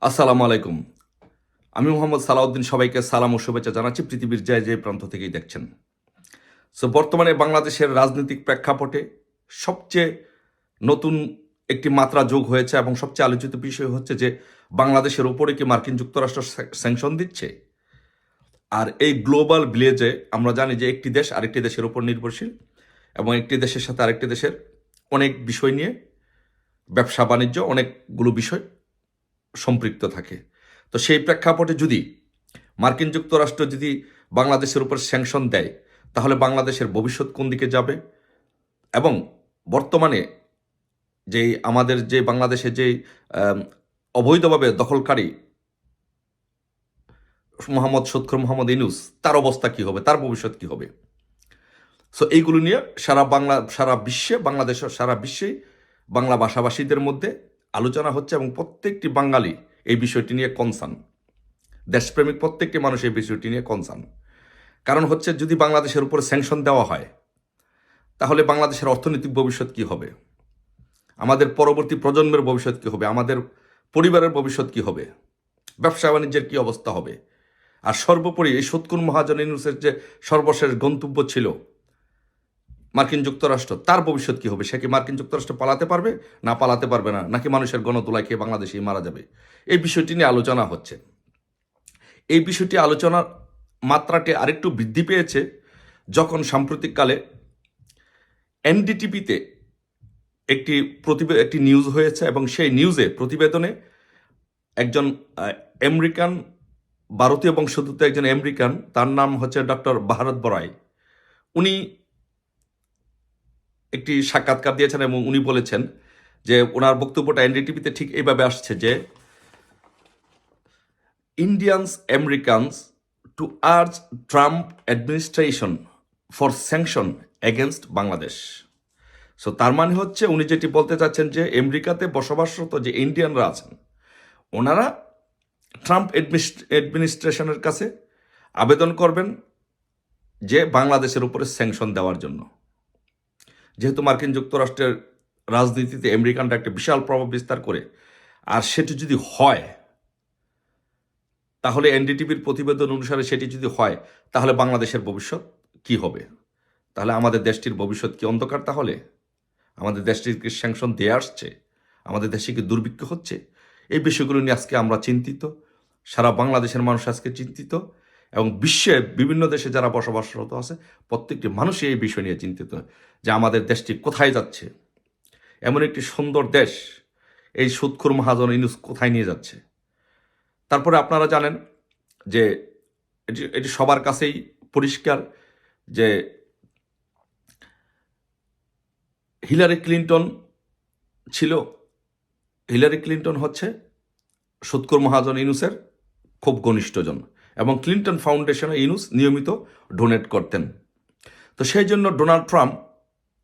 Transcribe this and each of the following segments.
আসসালামু আলাইকুম। আমি মোহাম্মদ সালাউদ্দিন সবাইকে সালাম ও শুভেচ্ছা জানাচ্ছি পৃথিবীর যে প্রান্ত থেকেই দেখছেন। বর্তমানে বাংলাদেশের রাজনৈতিক প্রেক্ষাপটে সবচেয়ে নতুন একটি মাত্রা যোগ হয়েছে এবং সবচেয়ে আলোচিত বিষয় হচ্ছে যে বাংলাদেশের উপরে কি মার্কিন যুক্তরাষ্ট্র স্যাংশন দিচ্ছে। আর এই গ্লোবাল ভিলেজে আমরা জানি যে একটি দেশ আরেকটি দেশের উপর নির্ভরশীল এবং একটি দেশের সাথে আরেকটি দেশের অনেক বিষয় নিয়ে ব্যবসা বাণিজ্য অনেকগুলো বিষয় সম্পৃক্ত থাকে। তো সেই প্রেক্ষাপটে যদি মার্কিন যুক্তরাষ্ট্র যদি বাংলাদেশের উপর স্যাংশন দেয়, তাহলে বাংলাদেশের ভবিষ্যৎ কোন দিকে যাবে? এবং বর্তমানে আমাদের যে বাংলাদেশে যে অবৈধভাবে দখলকারী মোহাম্মদ ইউনূস, তার অবস্থা কি হবে, তার ভবিষ্যৎ কি হবে? এইগুলো নিয়ে সারা বিশ্বেই বাংলা ভাষাভাষীদের মধ্যে আলোচনা হচ্ছে এবং প্রত্যেকটি বাঙালি এই বিষয়টি নিয়ে কনসার্ন। দেশপ্রেমিক প্রত্যেকটি মানুষ এই বিষয়টি নিয়ে কনসার্ন। কারণ হচ্ছে, যদি বাংলাদেশের উপরে স্যাংশন দেওয়া হয়, তাহলে বাংলাদেশের অর্থনৈতিক ভবিষ্যৎ কি হবে, আমাদের পরবর্তী প্রজন্মের ভবিষ্যৎ কি হবে, আমাদের পরিবারের ভবিষ্যৎ কি হবে, ব্যবসা বাণিজ্যের কি অবস্থা হবে। আর সর্বোপরি এই সুৎকুর মহাজন ইউনূসের যে সর্বশেষ গন্তব্য ছিল মার্কিন যুক্তরাষ্ট্র, তার ভবিষ্যৎ কি হবে? সে কি মার্কিন যুক্তরাষ্ট্র পালাতে পারবে, না পালাতে পারবে না, নাকি মানুষের গণতোলায় খেয়ে বাংলাদেশেই মারা যাবে? এই বিষয়টি নিয়ে আলোচনা হচ্ছে। এই বিষয়টি আলোচনার মাত্রাটি আরেকটু বৃদ্ধি পেয়েছে যখন সাম্প্রতিককালে এনডিটিভিতে একটি নিউজ হয়েছে এবং সেই প্রতিবেদনে একজন আমেরিকান, ভারতীয় বংশোদ্ভূত একজন আমেরিকান, তার নাম হচ্ছে ডক্টর ভারত বড়াই। উনি একটি সাক্ষাৎকার দিয়েছেন এবং উনি বলেছেন যে ওনার বক্তব্যটা এনডিটিভিতে ঠিক এইভাবে আসছে যে Indians Americans two urge Trump administration for sanction against Bangladesh. তার মানে হচ্ছে, উনি যেটি বলতে চাচ্ছেন যে আমেরিকাতে বসবাসরত যে ইন্ডিয়ানরা আছেন, ওনারা ট্রাম্প অ্যাডমিনিস্ট্রেশনের কাছে আবেদন করবেন যে বাংলাদেশের উপরে স্যাংশন দেওয়ার জন্য। যেহেতু মার্কিন যুক্তরাষ্ট্রের রাজনীতিতে আমেরিকানরা একটা বিশাল প্রভাব বিস্তার করে, আর সেটি যদি হয়, তাহলে এনডিটিভির প্রতিবেদন অনুসারে সেটি যদি হয়, তাহলে বাংলাদেশের ভবিষ্যৎ কি হবে? তাহলে আমাদের দেশটির ভবিষ্যৎ কি অন্ধকার? তাহলে আমাদের দেশটিকে স্যাংশন দিয়ে আসছে, আমাদের দেশে কি দুর্ভিক্ষ হচ্ছে? এই বিষয়গুলো নিয়ে আজকে আমরা চিন্তিত, সারা বাংলাদেশের মানুষ আজকে চিন্তিত, এবং বিশ্বের বিভিন্ন দেশে যারা বসবাসরত আছে প্রত্যেকটি মানুষই এই বিষয় নিয়ে চিন্তিত যে আমাদের দেশটি কোথায় যাচ্ছে। এমন একটি সুন্দর দেশ এই সুৎখোর মহাজন ইউনূস কোথায় নিয়ে যাচ্ছে? তারপরে আপনারা জানেন যে এটি সবার কাছেই পরিষ্কার যে হিলারি ক্লিন্টন হচ্ছে সুৎখোর মহাজন ইউনূসের খুব ঘনিষ্ঠজন, এবং ক্লিন্টন ফাউন্ডেশনে ইউনূস নিয়মিত ডোনেট করতেন। তো সেই জন্য ডোনাল্ড ট্রাম্প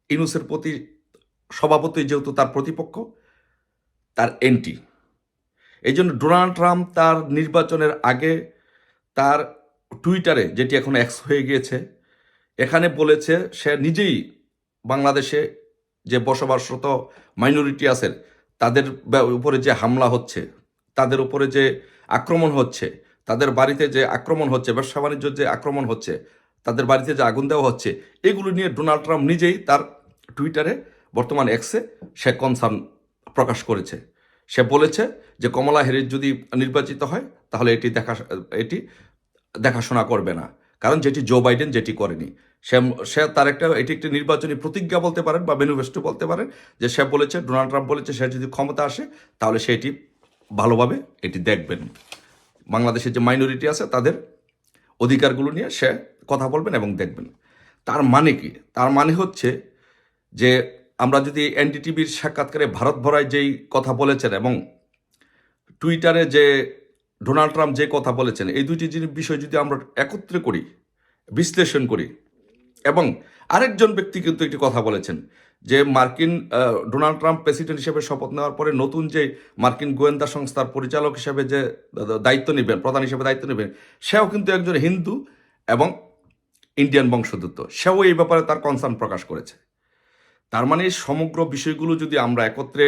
ইউনূসের প্রতি স্বভাবতই, যেহেতু তার প্রতিপক্ষ, তার এন্টি, এই জন্য ডোনাল্ড ট্রাম্প তার নির্বাচনের আগে তার টুইটারে, যেটি এখন এক্স হয়ে গিয়েছে, এখানে বলেছে সে নিজেই বাংলাদেশে যে বসবাসরত মাইনরিটি আছে তাদের উপরে যে হামলা হচ্ছে, তাদের উপরে যে আক্রমণ হচ্ছে, তাদের বাড়িতে যে আক্রমণ হচ্ছে, ব্যবসা বাণিজ্য যে আক্রমণ হচ্ছে, তাদের বাড়িতে যে আগুন দেওয়া হচ্ছে, এগুলো নিয়ে ডোনাল্ড ট্রাম্প নিজেই তার টুইটারে, বর্তমান এক্সে, সে কনসার্ন প্রকাশ করেছে। সে বলেছে যে কমলা হ্যারিস যদি নির্বাচিত হয়, তাহলে এটি দেখাশোনা করবে না, কারণ যেটি জো বাইডেন যেটি করেনি। সে তার এটি একটি নির্বাচনী প্রতিজ্ঞা বলতে পারেন বা ম্যানিফেস্টো বলতে পারেন, যে সে বলেছে, ডোনাল্ড ট্রাম্প বলেছে, সে যদি ক্ষমতা আসে তাহলে সে এটি ভালোভাবে এটি দেখবেন, বাংলাদেশের যে মাইনরিটি আছে তাদের অধিকারগুলো নিয়ে সে কথা বলবেন এবং দেখবেন। তার মানে কি? তার মানে হচ্ছে যে আমরা যদি এনডিটিভির সাক্ষাৎকারে ভারত ভরায় যেই কথা বলেছেন এবং টুইটারে যে ডোনাল্ড ট্রাম্প যে কথা বলেছেন, এই দুইটি বিষয় যদি আমরা একত্রে করি, বিশ্লেষণ করি, এবং আরেকজন ব্যক্তি কিন্তু একটি কথা বলেছেন যে ডোনাল্ড ট্রাম্প প্রেসিডেন্ট হিসেবে শপথ নেওয়ার পরে নতুন যে মার্কিন গোয়েন্দা সংস্থার পরিচালক হিসেবে যে প্রধান হিসেবে দায়িত্ব নেবেন, সেও কিন্তু একজন হিন্দু এবং ইন্ডিয়ান বংশোদ্ভূত। সেও এই ব্যাপারে তার কনসার্ন প্রকাশ করেছে। তার মানে সমগ্র বিষয়গুলো যদি আমরা একত্রে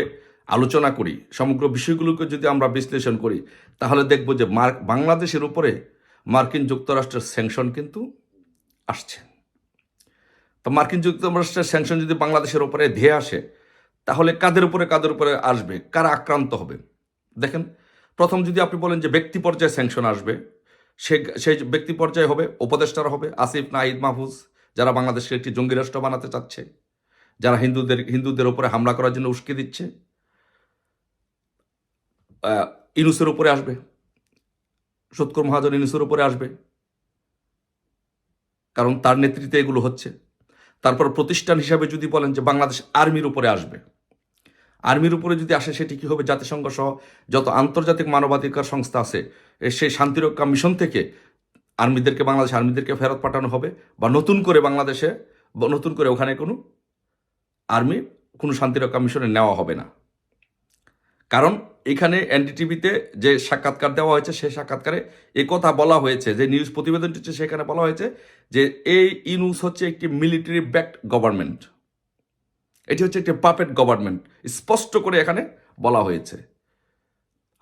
আলোচনা করি, সমগ্র বিষয়গুলোকে যদি আমরা বিশ্লেষণ করি, তাহলে দেখব যে বাংলাদেশের উপরে মার্কিন যুক্তরাষ্ট্রের স্যাংশন কিন্তু আসছে। তো মার্কিন যুক্তরাষ্ট্রের স্যাংশন যদি বাংলাদেশের উপরে ধেয়ে আসে, তাহলে কাদের উপরে আসবে, কারা আক্রান্ত হবে? দেখেন, প্রথম যদি আপনি বলেন যে ব্যক্তি পর্যায়ে স্যাংশন আসবে, সেই ব্যক্তি পর্যায়ে হবে, উপদেষ্টারা হবে আসিফ, নাহিদ, মাহফুজ, যারা বাংলাদেশকে একটি জঙ্গি রাষ্ট্র বানাতে চাচ্ছে, যারা হিন্দুদের উপরে হামলা করার জন্য উস্কে দিচ্ছে। ইনুসের উপরে আসবে, সৎকর মহাজন ইনুসের উপরে আসবে, কারণ তার নেতৃত্বে এগুলো হচ্ছে। তারপর প্রতিষ্ঠান হিসাবে যদি বলেন যে বাংলাদেশ আর্মির উপরে আসবে, আর্মির উপরে যদি আসে, সেটি কী হবে? জাতিসংঘ সহ যত আন্তর্জাতিক মানবাধিকার সংস্থা আছে, সেই শান্তিরক্ষা মিশন থেকে বাংলাদেশ আর্মিদেরকে ফেরত পাঠানো হবে, বা নতুন করে ওখানে কোনো শান্তিরক্ষা মিশনে নেওয়া হবে না। কারণ এখানে এনডিটিভিতে যে সাক্ষাৎকার দেওয়া হয়েছে, সেই সাক্ষাৎকারে কথা বলা হয়েছে, যে নিউজ প্রতিবেদনটি হচ্ছে, সেখানে বলা হয়েছে যে এই ইউনূস হচ্ছে একটি মিলিটারি ব্যাকড গভর্নমেন্ট, এটি হচ্ছে একটি পাপেট গভর্নমেন্ট, স্পষ্ট করে এখানে বলা হয়েছে।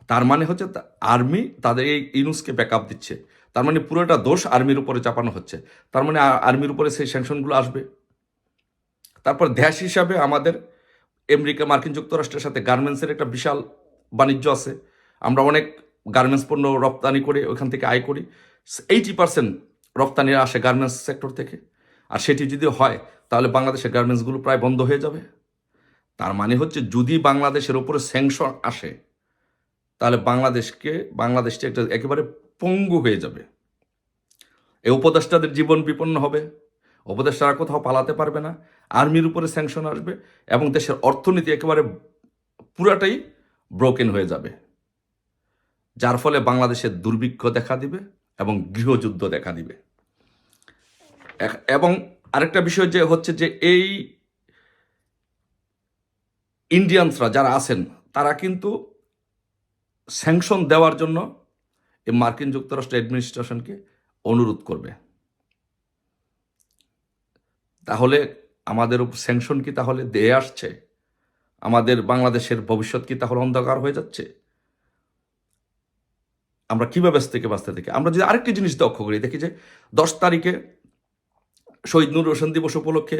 তার মানে হচ্ছে আর্মি তাদের এই ইউনূসকে ব্যাকআপ দিচ্ছে, তার মানে পুরোটা দোষ আর্মির উপরে চাপানো হচ্ছে, তার মানে আর্মির উপরে সেই স্যাংশনগুলো আসবে। তারপর দেশ হিসাবে আমাদের মার্কিন যুক্তরাষ্ট্রের সাথে গার্মেন্টসের একটা বিশাল বাণিজ্য আছে, আমরা অনেক গার্মেন্টস পণ্য রপ্তানি করে ওইখান থেকে আয় করি, 80% রপ্তানি আসে গার্মেন্টস সেক্টর থেকে। আর সেটি যদি হয়, তাহলে বাংলাদেশের গার্মেন্টসগুলো প্রায় বন্ধ হয়ে যাবে। তার মানে হচ্ছে যদি বাংলাদেশের ওপরে স্যাংশন আসে, তাহলে বাংলাদেশটা একটা একেবারে পঙ্গু হয়ে যাবে। এই উপদেষ্টাদের জীবন বিপন্ন হবে, উপদেষ্টারা কোথাও পালাতে পারবে না, আর্মির উপরে স্যাংশন আসবে, এবং দেশের অর্থনীতি একেবারে পুরাটাই ব্রোকেন হয়ে যাবে, যার ফলে বাংলাদেশের দুর্ভিক্ষ দেখা দিবে এবং গৃহযুদ্ধ দেখা দিবে। এবং আরেকটা বিষয় যে হচ্ছে যে এই ইন্ডিয়ানসরা যারা আছেন, তারা কিন্তু স্যাংশন দেওয়ার জন্য এই মার্কিন যুক্তরাষ্ট্র অ্যাডমিনিস্ট্রেশনকে অনুরোধ করবে। তাহলে আমাদের স্যাংশন কি তাহলে দিয়ে আসছে? আমাদের বাংলাদেশের ভবিষ্যৎ কি তাহলে অন্ধকার হয়ে যাচ্ছে? আমরা কীভাবে বাঁচতে থেকে আমরা যদি আরেকটি জিনিস লক্ষ্য করি, দেখি যে 10 তারিখে শহীদ নূর হোসেন দিবস উপলক্ষে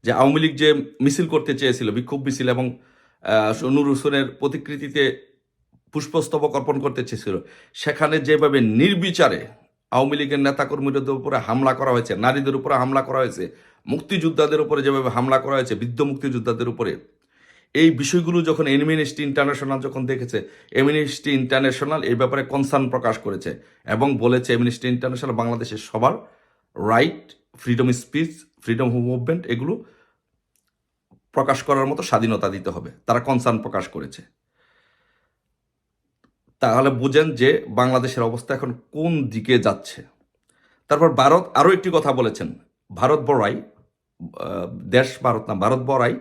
যে আওয়ামী লীগ যে মিছিল করতে চেয়েছিল, বিক্ষোভ মিছিল, এবং নূর হোসেনের প্রতিকৃতিতে পুষ্পস্তবক অর্পণ করতে চেয়েছিল, সেখানে যেভাবে নির্বিচারে আওয়ামী লীগের নেতাকর্মীদের উপরে হামলা করা হয়েছে, নারীদের উপরে হামলা করা হয়েছে, মুক্তিযোদ্ধাদের উপরে যেভাবে হামলা করা হয়েছে, বৃদ্ধ মুক্তিযোদ্ধাদের উপরে, এই বিষয়গুলো যখন অ্যামনেস্টি ইন্টারন্যাশনাল যখন দেখেছে, অ্যামনেস্টি ইন্টারন্যাশনাল এই ব্যাপারে কনসার্ন প্রকাশ করেছে এবং বলেছে অ্যামনেস্টি ইন্টারন্যাশনাল বাংলাদেশের সবার right, freedom speech, freedom of movement, এগুলো প্রকাশ করার মতো স্বাধীনতা দিতে হবে, তারা কনসার্ন প্রকাশ করেছে। তাহলে বুঝেন যে বাংলাদেশের অবস্থা এখন কোন দিকে যাচ্ছে। তারপর ভারত আরও একটি কথা বলেছেন, ভারত বড়াই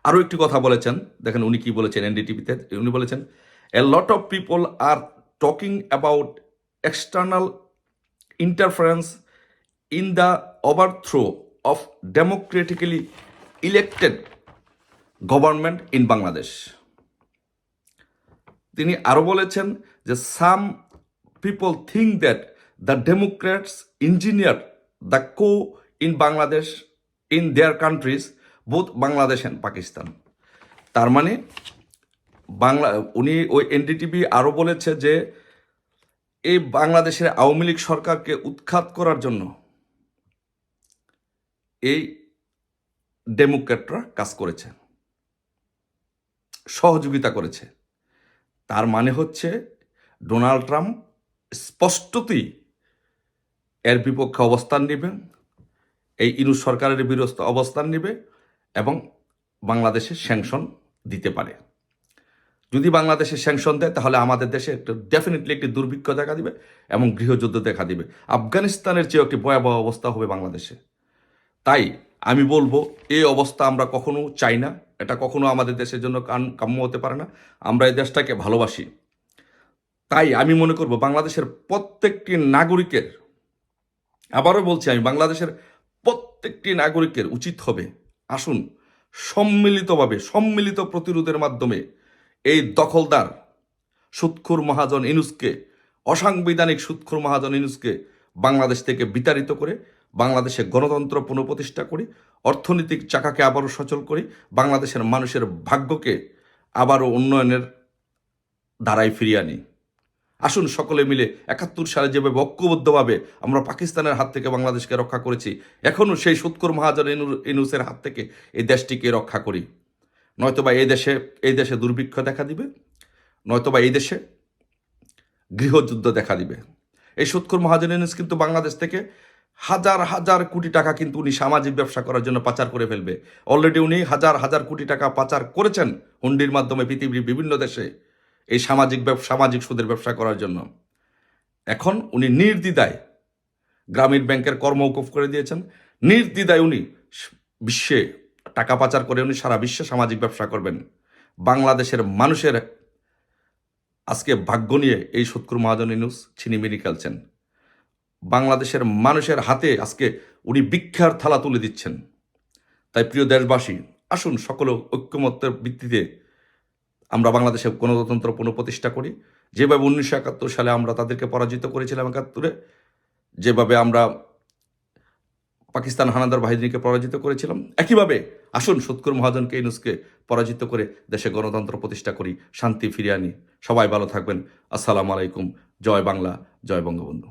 আরও একটি কথা বলেছেন। দেখেন উনি কি বলেছেন এনডিটিভিতে, উনি বলেছেন, a lot of people are talking about external interference in the overthrow of democratically elected government in Bangladesh. তিনি আরও বলেছেন যে some people think that the democrats engineer the coup in Bangladesh in their countries both Bangladesh and Pakistan. তার মানে উনি ওই NDTV আরও বলেছে যে এই বাংলাদেশের আওয়ামী লীগ সরকারকে উৎখাত করার জন্য এই ডেমোক্র্যাটরা কাজ করেছে, সহযোগিতা করেছে। তার মানে হচ্ছে ডোনাল্ড ট্রাম্প স্পষ্টতই এর বিপক্ষে অবস্থান নেবে, এই ইউনূস সরকারের বিরুদ্ধে অবস্থান নেবে এবং বাংলাদেশে স্যাংশন দিতে পারে। যদি বাংলাদেশে স্যাংশন দেয়, তাহলে আমাদের দেশে ডেফিনেটলি একটি দুর্ভিক্ষ দেখা দিবে এবং গৃহযুদ্ধ দেখা দিবে। আফগানিস্তানের চেয়েও একটি ভয়াবহ অবস্থা হবে বাংলাদেশে। তাই আমি বলবো, এই অবস্থা আমরা কখনো চাই না, এটা কখনো আমাদের দেশের জন্য কাম্য হতে পারে না। আমরা এই দেশটাকে ভালোবাসি, তাই আমি মনে করব বাংলাদেশের প্রত্যেকটি নাগরিকের, আবারও বলছি, আমি বাংলাদেশের প্রত্যেকটি নাগরিকের উচিত হবে, আসুন সম্মিলিত প্রতিরোধের মাধ্যমে এই দখলদার সুদখোর মহাজন ইউনূসকে, অসাংবিধানিক সুদখোর মহাজন ইউনূসকে বাংলাদেশ থেকে বিতাড়িত করে বাংলাদেশে গণতন্ত্র পুনঃপ্রতিষ্ঠা করি, অর্থনৈতিক চাকাকে আবারও সচল করি, বাংলাদেশের মানুষের ভাগ্যকে আবারও উন্নয়নের ধারায় ফিরিয়ে আনি। আসুন সকলে মিলে ৭১ সালে যেভাবে ঐক্যবদ্ধভাবে আমরা পাকিস্তানের হাত থেকে বাংলাদেশকে রক্ষা করেছি, এখনও সেই সুদখোর মহাজন ইউনূসের হাত থেকে এই দেশটিকে রক্ষা করি। নয়তোবা এই দেশে দুর্ভিক্ষ দেখা দিবে, নয়তোবা এই দেশে গৃহযুদ্ধ দেখা দিবে। এই সুদখোর মহাজন ইউনূস কিন্তু বাংলাদেশ থেকে হাজার হাজার কোটি টাকা কিন্তু উনি সামাজিক ব্যবসা করার জন্য পাচার করে ফেলবে। অলরেডি উনি হাজার হাজার কোটি টাকা পাচার করেছেন হুন্ডির মাধ্যমে পৃথিবীর বিভিন্ন দেশে এই সামাজিক সুদের ব্যবসা করার জন্য। এখন উনি নির্দ্বিধায় গ্রামীণ ব্যাংকের কর্মৌকুফ করে দিয়েছেন। নির্দ্বিধায় উনি বিশ্বে টাকা পাচার করে উনি সারা বিশ্বে সামাজিক ব্যবসা করবেন। বাংলাদেশের মানুষের আজকে ভাগ্য নিয়ে এই সুদখোর মহাজন ইউনূস ছিনিমিনি খেলছেন। বাংলাদেশের মানুষের হাতে আজকে উনি ভিক্ষার থালা তুলে দিচ্ছেন। তাই প্রিয় দেশবাসী, আসুন সকল ঐক্যমত্যের ভিত্তিতে আমরা বাংলাদেশে গণতন্ত্র পুনঃপ্রতিষ্ঠা করি। যেভাবে ১৯৭১ সালে আমরা তাদেরকে পরাজিত করেছিলাম ৭১-এ, যেভাবে আমরা পাকিস্তান হানাদার বাহিনীকে পরাজিত করেছিলাম, একইভাবে আসুন সুদখোর মহাজনকে ইউনূসকে পরাজিত করে দেশে গণতন্ত্র প্রতিষ্ঠা করি, শান্তি ফিরিয়ে আনি। সবাই ভালো থাকবেন। আসসালামু আলাইকুম। জয় বাংলা, জয় বঙ্গবন্ধু।